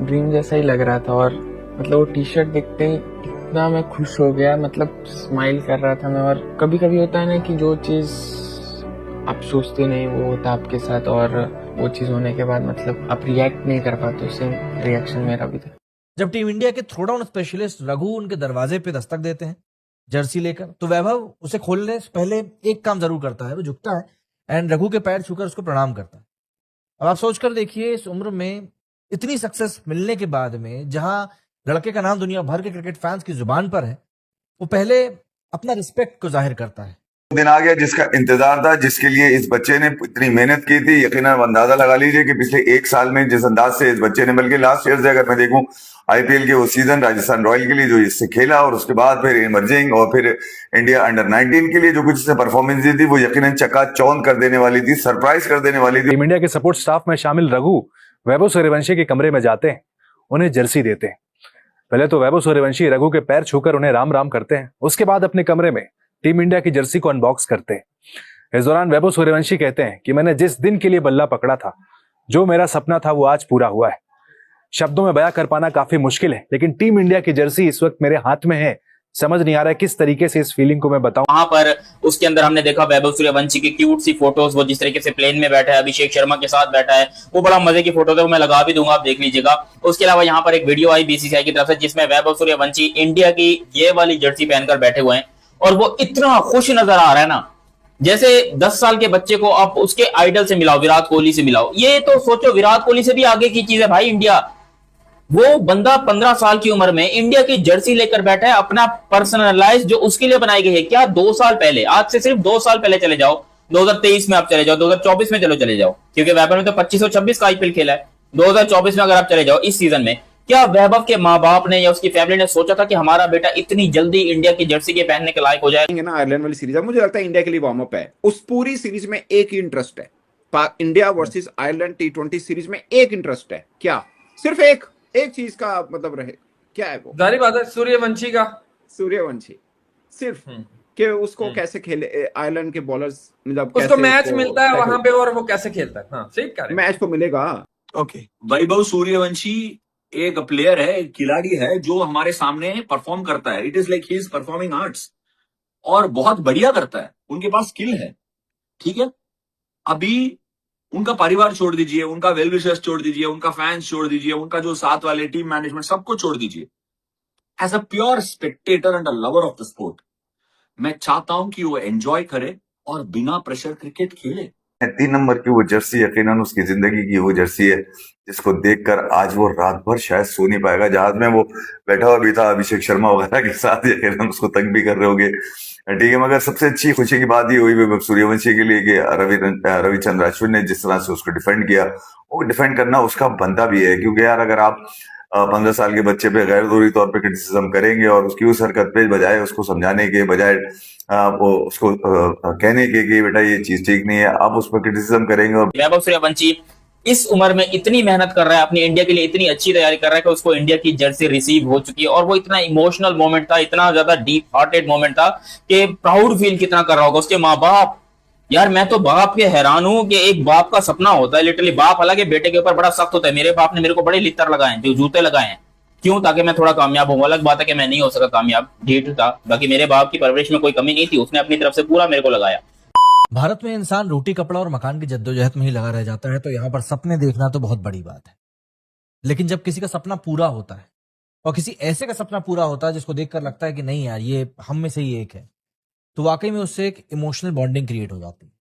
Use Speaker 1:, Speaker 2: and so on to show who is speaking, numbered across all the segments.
Speaker 1: Dream जैसा ही लग रहा था। और मतलब वो टी शर्ट देखते ही इतना मैं खुश हो गया, मतलब स्माइल कर रहा था मैं। और कभी कभी होता है ना कि जो चीज़ आप सोचते नहीं वो होता आपके साथ, और वो चीज़ होने के बाद मतलब आप रिएक्ट नहीं कर पाते। सेम रिएक्शन मेरा भी था।
Speaker 2: जब टीम इंडिया के थ्रो डाउन स्पेशलिस्ट रघु उनके दरवाजे पे दस्तक देते हैं जर्सी लेकर, तो वैभव उसे खोलने से पहले एक काम जरूर करता है, वो झुकता है एंड रघु के पैर छूकर उसको प्रणाम करता है। अब आप सोचकर देखिए, इस उम्र में इतनी सक्सेस मिलने के बाद में, जहां लड़के का नाम दुनिया भर के क्रिकेट फैंस की जुबान पर है, वो पहले अपना रिस्पेक्ट को जाहिर करता है।
Speaker 3: दिन आ गया जिसका इंतजार था, जिसके लिए इस बच्चे ने इतनी मेहनत की थी। यकीनन अंदाजा लगा लीजिए कि पिछले एक साल में जिस अंदाज से इस बच्चे ने, बल्कि लास्ट ईयर से अगर मैं देखूं आईपीएल के वो सीजन राजस्थान रॉयल के लिए जो इससे खेला, और उसके बाद फिर इमर्जिंग और फिर इंडिया अंडर 19 के लिए जो कुछ इसने परफॉर्मेंस दी थी, वो यकीनन चकाचौंध कर देने वाली थी, सरप्राइज कर देने वाली थी।
Speaker 4: टीम इंडिया के सपोर्ट स्टाफ में शामिल रघु वैभव सूर्यवंशी के कमरे में जाते हैं, उन्हें जर्सी देते हैं। पहले तो वैभव सूर्यवंशी रघु के पैर छूकर उन्हें राम राम करते हैं। उसके बाद अपने कमरे में टीम इंडिया की जर्सी को अनबॉक्स करते हैं। इस दौरान वैभव सूर्यवंशी कहते हैं कि मैंने जिस दिन के लिए बल्ला पकड़ा था, जो मेरा सपना था, वो आज पूरा हुआ है। शब्दों में बयां कर पाना काफी मुश्किल है, लेकिन टीम इंडिया की जर्सी इस वक्त मेरे हाथ में है। समझ नहीं आ रहा है किस तरीके से इस फीलिंग को मैं बताऊं।
Speaker 5: वहां पर उसके अंदर हमने देखा वैभव सूर्यवंशी की क्यूट सी फोटोज, वो जिस तरीके से प्लेन में बैठा है, अभिषेक शर्मा के साथ बैठा है, वो बड़ा मजे की फोटो है, वो मैं लगा भी दूंगा, आप देख लीजिएगा। उसके अलावा यहाँ पर एक वीडियो आई बीसीसीआई की तरफ से, जिसमें वैभव सूर्यवंशी इंडिया की ये वाली जर्सी पहनकर बैठे हुए हैं, और वो इतना खुश नजर आ रहा है ना, जैसे 10 साल के बच्चे को आप उसके आइडल से मिलाओ, विराट कोहली से मिलाओ। ये तो सोचो, विराट कोहली से भी आगे की चीज है भाई इंडिया। वो बंदा 15 साल की उम्र में इंडिया की जर्सी लेकर बैठा है, अपना पर्सनलाइज जो उसके लिए बनाई गई है। क्या 2 साल पहले, आज से सिर्फ 2 साल पहले चले जाओ, 2023 में आप चले जाओ, 2024 में चले जाओ, क्योंकि वैभव ने तो 25 और 26 का आईपीएल खेला है। 2024 में अगर आप चले जाओ इस सीजन में, क्या वैभव के माँ बाप ने या उसकी फैमिली ने सोचा था कि हमारा बेटा इतनी जल्दी इंडिया की जर्सी के पहनने के लायक हो जाएगा?
Speaker 6: ना आयरलैंड वाली सीरीज है, मुझे लगता है इंडिया के लिए वार्म अप है। उस पूरी सीरीज में एक ही इंटरेस्ट है, India versus Ireland T20 series में एक इंटरेस्ट है। क्या? सिर्फ एक चीज का मतलब रहे, क्या है वो?
Speaker 7: जाहिर बात है, सूर्यवंशी
Speaker 6: सिर्फ कि उसको कैसे खेले आयरलैंड के बॉलर्स, मतलब
Speaker 7: उसको मैच मिलता है वहां पे और वो कैसे खेलता है। हाँ, सही कह रहे हैं।
Speaker 6: मैच तो मिलेगा।
Speaker 8: ओके, वैभव सूर्यवंशी एक प्लेयर है, एक खिलाड़ी है जो हमारे सामने परफॉर्म करता है। It is like he is performing arts, और बहुत बढ़िया करता है। उनके पास स्किल है, ठीक है। अभी उनका परिवार छोड़ दीजिए, उनका वेल विशर्स छोड़ दीजिए, उनका फैंस छोड़ दीजिए, उनका जो साथ वाले टीम मैनेजमेंट सबको छोड़ दीजिए। As a pure spectator and a lover of the sport, मैं चाहता हूं कि वो एंजॉय करे और बिना प्रेशर क्रिकेट खेले।
Speaker 3: 3 नंबर की वो जर्सी यकीनन उसकी जिंदगी की वो जर्सी है, जिसको देखकर आज वो रात भर शायद सो नहीं पाएगा। जहाज में वो बैठा हुआ भी था अभिषेक शर्मा वगैरह के साथ, यकीनन उसको तंग भी कर रहे होंगे, ठीक है। मगर सबसे अच्छी खुशी की बात ये हुई वैभव सूर्यवंशी के लिए कि रविचंद्र अश्विन ने जिस तरह से उसको डिफेंड किया, वो डिफेंड करना उसका बनता भी है। क्योंकि यार, अगर आप 15 साल के बच्चे पे गैर जरूरी तौर पे क्रिटिसिज्म करेंगे और उसकी उस हरकत पे बजाय उसको समझाने के, बजाय वो उसको कहने के कि बेटा ये चीज ठीक नहीं है, आप उस पर क्रिटिसिज्म करेंगे। और
Speaker 5: वैभव सूर्यवंशी इस उम्र में इतनी मेहनत कर रहा है, अपनी इंडिया के लिए इतनी अच्छी तैयारी कर रहा है कि उसको इंडिया की जर्सी रिसीव हो चुकी है। और वो इतना इमोशनल मोमेंट था, इतना ज्यादा डीप हार्टेड मोमेंट था कि प्राउड फील कितना कर रहा होगा उसके माँ बाप। यार मैं तो बाप के हैरान हूं कि एक बाप का सपना होता है लिटरली। बाप हालांकि बेटे के ऊपर बड़ा सख्त होता है। मेरे बाप ने मेरे को बड़े लित्तर लगाए, जो जूते लगाए हैं, क्यों? ताकि मैं थोड़ा कामयाब हूं। अलग बात है कि मैं नहीं हो सका कामयाब, ढीठ था। बाकी मेरे बाप की परवरिश में कोई कमी नहीं थी, उसने अपनी तरफ से पूरा मेरे को लगाया।
Speaker 2: भारत में इंसान रोटी कपड़ा और मकान की जद्दोजहद में ही लगा रह जाता है, तो यहाँ पर सपने देखना तो बहुत बड़ी बात है। लेकिन जब किसी का सपना पूरा होता है, और किसी ऐसे का सपना पूरा होता है जिसको देखकर लगता है कि नहीं यार, ये हम में से ही एक है, तो वाकई में उससे एक इमोशनल बॉन्डिंग क्रिएट हो जाती है।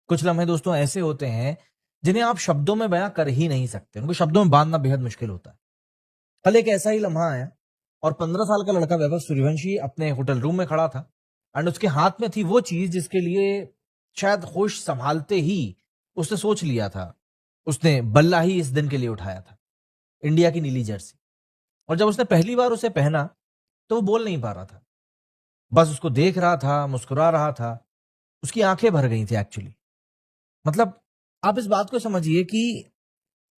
Speaker 2: कुछ लम्हे दोस्तों ऐसे होते हैं जिन्हें आप शब्दों में बयां कर ही नहीं सकते, उनको शब्दों में बांधना बेहद मुश्किल होता है। कल एक ऐसा ही लम्हा आया, और 15 साल का लड़का वैभव सूर्यवंशी अपने होटल रूम में खड़ा था, एंड उसके हाथ में थी वो चीज जिसके लिए शायद होश संभालते ही उसने सोच लिया था, उसने बल्ला ही इस दिन के लिए उठाया था, इंडिया की नीली जर्सी। और जब उसने पहली बार उसे पहना तो वो बोल नहीं पा रहा था, बस उसको देख रहा था, मुस्कुरा रहा था, उसकी आंखें भर गई थी एक्चुअली। मतलब आप इस बात को समझिए कि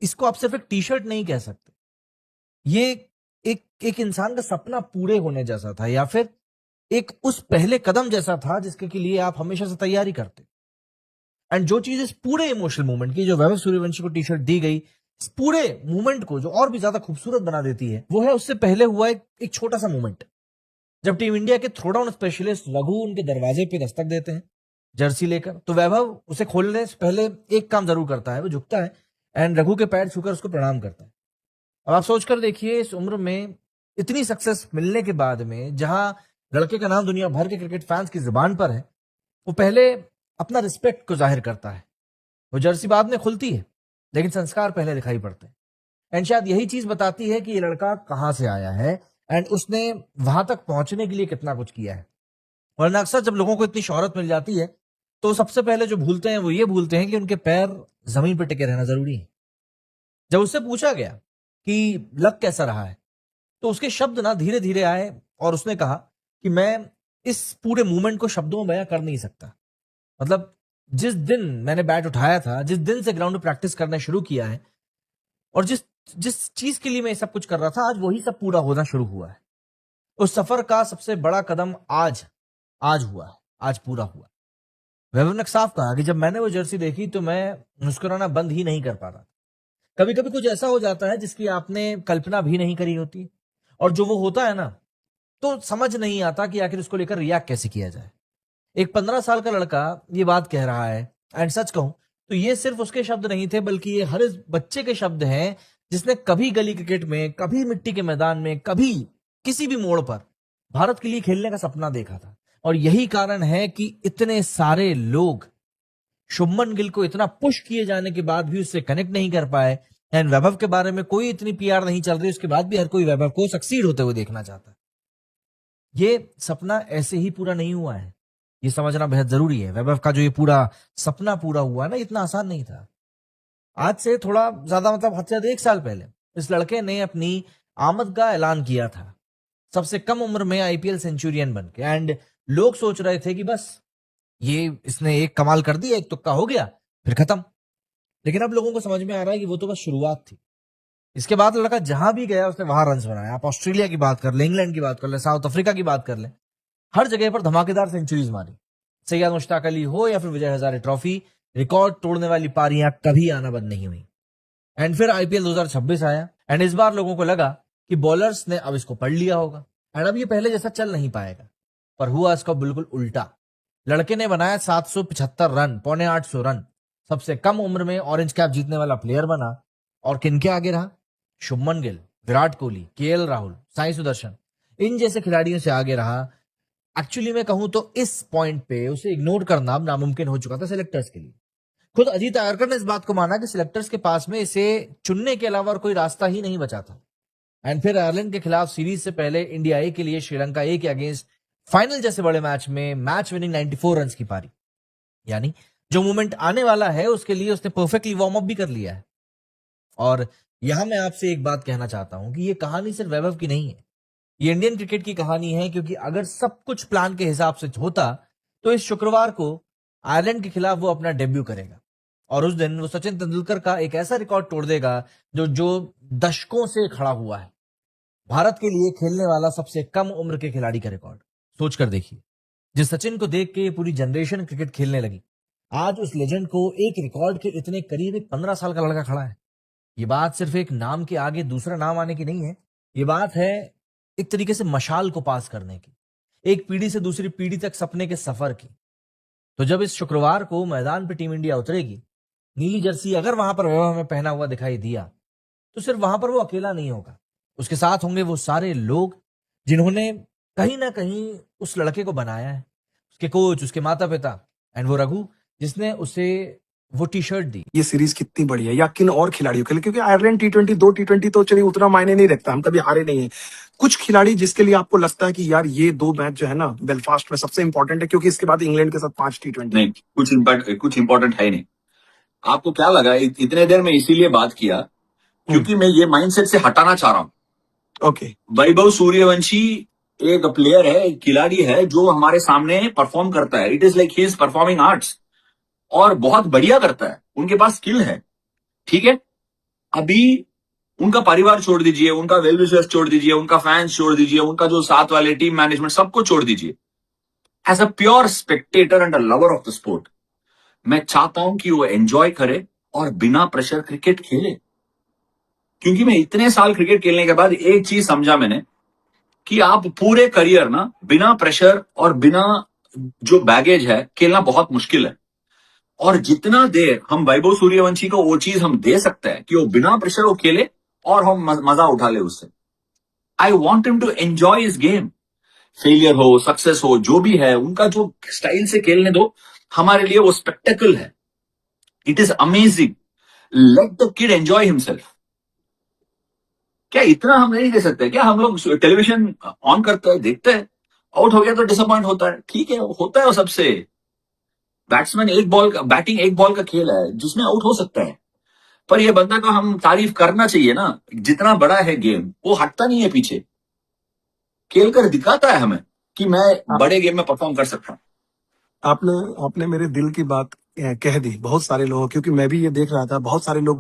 Speaker 2: इसको आप सिर्फ एक टी शर्ट नहीं कह सकते, ये एक इंसान का सपना पूरे होने जैसा था, या फिर एक उस पहले कदम जैसा था जिसके के लिए आप हमेशा से तैयारी करते। एंड जो चीज इस पूरे इमोशनल मूवमेंट की, जो वैभव सूर्यवंशी को टी शर्ट दी गई, इस पूरे मूवमेंट को जो और भी ज्यादा खूबसूरत बना देती है, वो है उससे पहले हुआ एक छोटा सा मूवमेंट, जब टीम इंडिया के थ्रो डाउन स्पेशलिस्ट रघु उनके दरवाजे पे दस्तक देते हैं जर्सी लेकर, तो वैभव उसे खोलने से पहले एक काम जरूर करता है, वो झुकता है एंड रघु के पैर छूकर उसको प्रणाम करता है। अब आप सोचकर देखिए, इस उम्र में इतनी सक्सेस मिलने के बाद में, जहां लड़के का नाम दुनिया भर के क्रिकेट फैंस की जुबान पर है, वो पहले अपना रिस्पेक्ट को जाहिर करता है। वो जर्सी बाद में खुलती है, लेकिन संस्कार पहले दिखाई पड़ते हैं। एंड शायद यही चीज बताती है कि ये लड़का कहां से आया है एंड उसने वहां तक पहुंचने के लिए कितना कुछ किया है। वरना अक्सर जब लोगों को इतनी शोहरत मिल जाती है, तो सबसे पहले जो भूलते हैं वो ये भूलते हैं कि उनके पैर जमीन पर टिके रहना जरूरी है। जब उससे पूछा गया कि लक कैसा रहा है, तो उसके शब्द ना धीरे धीरे आए और उसने कहा कि मैं इस पूरे मूवमेंट को शब्दों में बयां कर नहीं सकता। मतलब जिस दिन मैंने बैट उठाया था, जिस दिन से ग्राउंड में प्रैक्टिस करना शुरू किया है, और जिस जिस चीज के लिए मैं सब कुछ कर रहा था, आज वही सब पूरा होना शुरू हुआ है। उस सफर का सबसे बड़ा कदम आज हुआ है, आज पूरा हुआ। वैभव ने साफ कहा कि जब मैंने वो जर्सी देखी तो मैं मुस्कुराना बंद ही नहीं कर पा रहा। कभी कभी कुछ ऐसा हो जाता है जिसकी आपने कल्पना भी नहीं करी होती, और जो वो होता है ना, तो समझ नहीं आता कि आखिर उसको लेकर रिएक्ट कैसे किया जाए। एक 15 साल का लड़का ये बात कह रहा है, एंड सच कहूं तो ये सिर्फ उसके शब्द नहीं थे, बल्कि ये हर इस बच्चे के शब्द हैं जिसने कभी गली क्रिकेट में, कभी मिट्टी के मैदान में, कभी किसी भी मोड़ पर भारत के लिए खेलने का सपना देखा था। और यही कारण है कि इतने सारे लोग शुभमन गिल को इतना पुश किए जाने के बाद भी उससे कनेक्ट नहीं कर पाए, एंड वैभव के बारे में कोई इतनी पीआर नहीं चल रही, उसके बाद भी हर कोई वैभव को सक्सीड होते हुए देखना चाहता है। ये सपना ऐसे ही पूरा नहीं हुआ है, ये समझना बेहद जरूरी है। वैभव का जो ये पूरा सपना पूरा हुआ है ना, इतना आसान नहीं था। आज से थोड़ा ज्यादा, मतलब हद से ज्यादा 1 साल पहले इस लड़के ने अपनी आमद का ऐलान किया था, सबसे कम उम्र में आईपीएल सेंचुरियन बन के। एंड लोग सोच रहे थे कि बस ये इसने एक कमाल कर दिया, एक तुक्का हो गया, फिर खत्म। लेकिन अब लोगों को समझ में आ रहा है कि वो तो बस शुरुआत थी। इसके बाद लड़का जहां भी गया उसने वहां रन्स बनाया। आप ऑस्ट्रेलिया की बात कर ले, इंग्लैंड की बात कर ले, साउथ अफ्रीका की बात कर ले, हर जगह पर धमाकेदार सेंचुरीज मारी। सैयद मुश्ताक अली हो या फिर विजय हजारे ट्रॉफी, रिकॉर्ड तोड़ने वाली पारियां कभी आना बंद नहीं हुई। एंड फिर आईपीएल 2026 आया, एंड इस बार लोगों को लगा कि बॉलर्स ने अब इसको पढ़ लिया होगा, एंड अब ये पहले जैसा चल नहीं पाएगा। पर हुआ इसका बिल्कुल उल्टा। लड़के ने बनाया 775 रन, 850 रन, सबसे कम उम्र में ऑरेंज कैप जीतने वाला प्लेयर बना। और किनके आगे रहा? शुभमन गिल, विराट कोहली, केएल राहुल, साई सुदर्शन, इन जैसे खिलाड़ियों से आगे रहा। एक्चुअली मैं कहूं तो इस पॉइंट पे उसे इग्नोर करना अब नामुमकिन हो चुका था सिलेक्टर्स के लिए। खुद अजीत आगरकर ने इस बात को माना कि सिलेक्टर्स के पास में इसे चुनने के अलावा और कोई रास्ता ही नहीं बचा था। एंड फिर आयरलैंड के खिलाफ सीरीज से पहले इंडिया ए के लिए श्रीलंका ए के अगेंस्ट फाइनल जैसे बड़े मैच में मैच विनिंग 94 रन की पारी, यानी जो मूवमेंट आने वाला है उसके लिए उसने परफेक्टली वार्म अप भी कर लिया है। और यहां मैं आपसे एक बात कहना चाहता हूं कि ये कहानी सिर्फ वैभव की नहीं है, ये इंडियन क्रिकेट की कहानी है। क्योंकि अगर सब कुछ प्लान के हिसाब से होता तो इस शुक्रवार को आयरलैंड के खिलाफ वो अपना डेब्यू करेगा, और उस दिन वो सचिन तेंदुलकर का एक ऐसा रिकॉर्ड तोड़ देगा जो दशकों से खड़ा हुआ है, भारत के लिए खेलने वाला सबसे कम उम्र के खिलाड़ी का रिकॉर्ड। सोचकर देखिए, जिस सचिन को देख के पूरी जनरेशन क्रिकेट खेलने लगी, आज उस लेजेंड को एक रिकॉर्ड के इतने करीब एक 15 साल का लड़का खड़ा है। ये बात सिर्फ एक नाम के आगे दूसरा नाम आने की नहीं है, ये बात है एक तरीके से मशाल को पास करने की, एक पीढ़ी से दूसरी पीढ़ी तक सपने के सफर की। तो जब इस शुक्रवार को मैदान पे टीम इंडिया उतरेगी, नीली जर्सी अगर वहां पर वैभव में पहना हुआ दिखाई दिया, तो सिर्फ वहां पर वो अकेला नहीं होगा, उसके साथ होंगे वो सारे लोग जिन्होंने कहीं ना कहीं उस लड़के को बनाया है, उसके कोच, उसके माता पिता, एंड वो रघु जिसने उसे वो टी शर्ट दी।
Speaker 9: ये सीरीज कितनी बड़ी है, या किन और खिलाड़ियों के लिए, क्योंकि आयरलैंड T20 2 T20 तो चलिए उतना मायने नहीं रखता, हम कभी हारे नहीं है। कुछ खिलाड़ी जिसके लिए आपको लगता है कि यार ये 2 मैच जो है ना बेलफास्ट में सबसे इंपॉर्टेंट है, क्योंकि इसके बाद इंग्लैंड के साथ 5 T20
Speaker 8: नहीं, कुछ इंपॉर्टेंट है ही नहीं। आपको क्या लगा इतने देर में इसीलिए बात किया क्योंकि मैं ये माइंडसेट से हटाना चाह रहा हूं।
Speaker 9: ओके,
Speaker 8: वैभव सूर्यवंशी एक प्लेयर है, एक खिलाड़ी है जो हमारे सामने परफॉर्म करता है। It is like he is performing arts, और बहुत बढ़िया करता है। उनके पास स्किल है, ठीक है। अभी उनका परिवार छोड़ दीजिए, उनका वेल विशर्स छोड़ दीजिए, उनका फैंस छोड़ दीजिए, उनका जो साथ वाले टीम मैनेजमेंट सबको छोड़ दीजिए। As a pure spectator and a lover of the sport, मैं चाहता हूं कि वो एंजॉय करे और बिना प्रेशर क्रिकेट खेले। क्योंकि मैं इतने साल क्रिकेट खेलने के बाद एक चीज समझा मैंने कि आप पूरे करियर ना बिना प्रेशर और बिना जो बैगेज है खेलना बहुत मुश्किल है। और जितना देर हम वैभव सूर्यवंशी को वो चीज हम दे सकते हैं कि वो बिना प्रेशर वो खेले और हम मजा उठा ले उससे। I want him to enjoy his game, failure हो सक्सेस हो जो भी है उनका जो स्टाइल से खेलने दो, हमारे लिए वो स्पेक्टेकल है। It is amazing, let the kid enjoy himself. क्या इतना हम नहीं दे सकते क्या? हम लोग टेलीविजन ऑन करते हैं, देखते हैं, आउट हो गया तो डिसअपॉइंट होता है, ठीक है, होता है वो सबसे। बैट्समैन एक बॉल का बैटिंग एक बॉल का खेल है जिसमें आउट हो सकता है, पर ये बंदा का हम तारीफ करना चाहिए ना। जितना बड़ा है गेम वो हटता नहीं है पीछे, खेल कर दिखाता है हमें कि मैं बड़े गेम में परफॉर्म कर सकता हूं।
Speaker 9: आपने आपने मेरे दिल की बात कह दी बहुत सारे लोगों, क्योंकि मैं भी ये देख रहा था बहुत सारे लोग